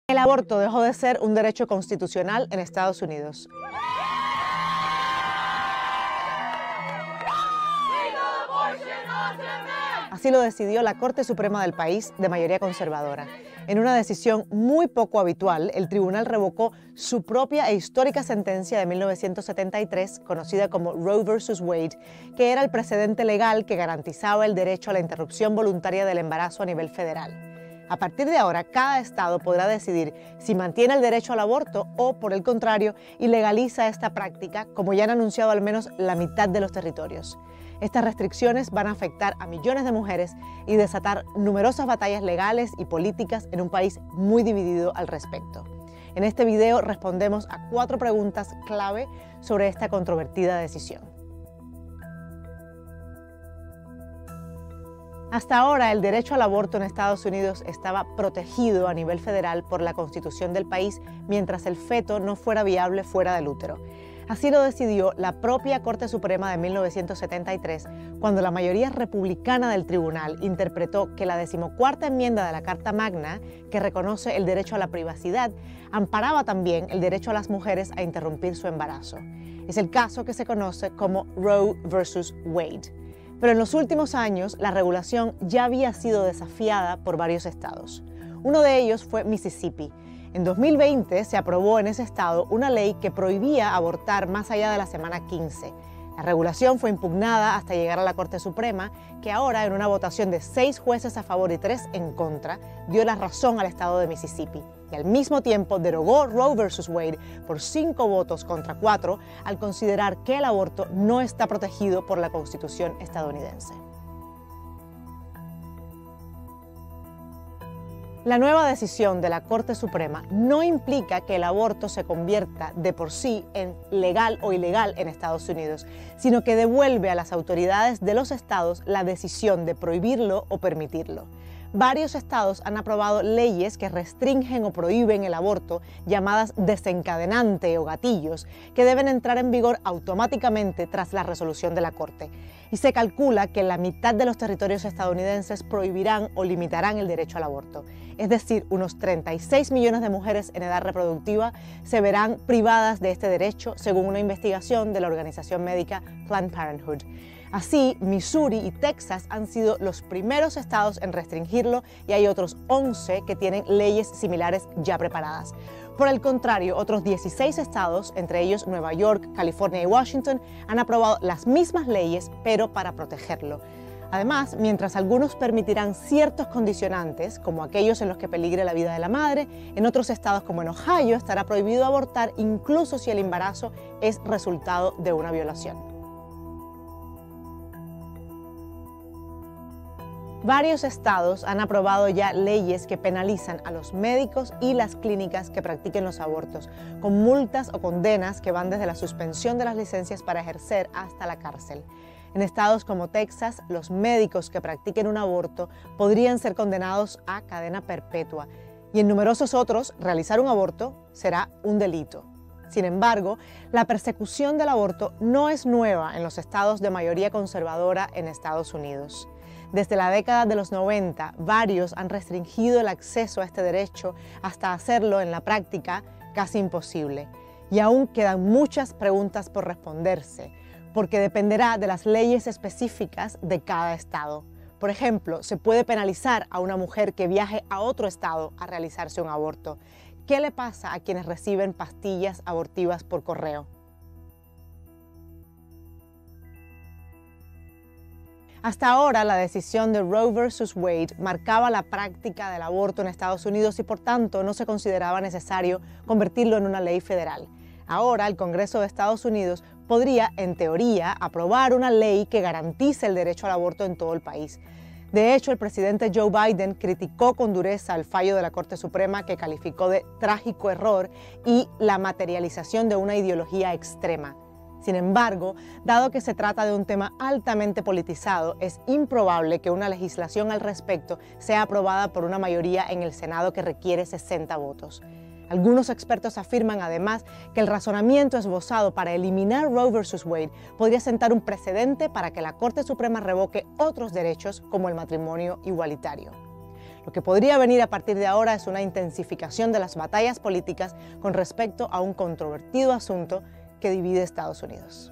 El aborto dejó de ser un derecho constitucional en Estados Unidos. Así lo decidió la Corte Suprema del país, de mayoría conservadora. En una decisión muy poco habitual, el tribunal revocó su propia e histórica sentencia de 1973, conocida como Roe versus Wade, que era el precedente legal que garantizaba el derecho a la interrupción voluntaria del embarazo a nivel federal. A partir de ahora, cada estado podrá decidir si mantiene el derecho al aborto o, por el contrario, ilegaliza esta práctica, como ya han anunciado al menos la mitad de los territorios. Estas restricciones van a afectar a millones de mujeres y desatar numerosas batallas legales y políticas en un país muy dividido al respecto. En este video respondemos a 4 preguntas clave sobre esta controvertida decisión. Hasta ahora, el derecho al aborto en Estados Unidos estaba protegido a nivel federal por la Constitución del país mientras el feto no fuera viable fuera del útero. Así lo decidió la propia Corte Suprema de 1973, cuando la mayoría republicana del tribunal interpretó que la 14ª enmienda de la Carta Magna, que reconoce el derecho a la privacidad, amparaba también el derecho a las mujeres a interrumpir su embarazo. Es el caso que se conoce como Roe versus Wade. Pero en los últimos años, la regulación ya había sido desafiada por varios estados. Uno de ellos fue Mississippi. En 2020 se aprobó en ese estado una ley que prohibía abortar más allá de la semana 15. La regulación fue impugnada hasta llegar a la Corte Suprema, que ahora, en una votación de 6 jueces a favor y 3 en contra, dio la razón al estado de Mississippi. Y al mismo tiempo derogó Roe versus Wade por 5 votos contra 4 al considerar que el aborto no está protegido por la Constitución estadounidense. La nueva decisión de la Corte Suprema no implica que el aborto se convierta de por sí en legal o ilegal en Estados Unidos, sino que devuelve a las autoridades de los estados la decisión de prohibirlo o permitirlo. Varios estados han aprobado leyes que restringen o prohíben el aborto, llamadas desencadenante o gatillos, que deben entrar en vigor automáticamente tras la resolución de la Corte. Y se calcula que la mitad de los territorios estadounidenses prohibirán o limitarán el derecho al aborto. Es decir, unos 36 millones de mujeres en edad reproductiva se verán privadas de este derecho, según una investigación de la organización médica Planned Parenthood. Así, Missouri y Texas han sido los primeros estados en restringirlo y hay otros 11 que tienen leyes similares ya preparadas. Por el contrario, otros 16 estados, entre ellos Nueva York, California y Washington, han aprobado las mismas leyes, pero para protegerlo. Además, mientras algunos permitirán ciertos condicionantes, como aquellos en los que peligre la vida de la madre, en otros estados como en Ohio estará prohibido abortar incluso si el embarazo es resultado de una violación. Varios estados han aprobado ya leyes que penalizan a los médicos y las clínicas que practiquen los abortos, con multas o condenas que van desde la suspensión de las licencias para ejercer hasta la cárcel. En estados como Texas, los médicos que practiquen un aborto podrían ser condenados a cadena perpetua, y en numerosos otros, realizar un aborto será un delito. Sin embargo, la persecución del aborto no es nueva en los estados de mayoría conservadora en Estados Unidos. Desde la década de los 90, varios han restringido el acceso a este derecho hasta hacerlo en la práctica casi imposible. Y aún quedan muchas preguntas por responderse, porque dependerá de las leyes específicas de cada estado. Por ejemplo, se puede penalizar a una mujer que viaje a otro estado a realizarse un aborto. ¿Qué le pasa a quienes reciben pastillas abortivas por correo? Hasta ahora, la decisión de Roe versus Wade marcaba la práctica del aborto en Estados Unidos y, por tanto, no se consideraba necesario convertirlo en una ley federal. Ahora, el Congreso de Estados Unidos podría, en teoría, aprobar una ley que garantice el derecho al aborto en todo el país. De hecho, el presidente Joe Biden criticó con dureza el fallo de la Corte Suprema, que calificó de trágico error y la materialización de una ideología extrema. Sin embargo, dado que se trata de un tema altamente politizado, es improbable que una legislación al respecto sea aprobada por una mayoría en el Senado que requiere 60 votos. Algunos expertos afirman además que el razonamiento esbozado para eliminar Roe versus Wade podría sentar un precedente para que la Corte Suprema revoque otros derechos como el matrimonio igualitario. Lo que podría venir a partir de ahora es una intensificación de las batallas políticas con respecto a un controvertido asunto que divide a Estados Unidos.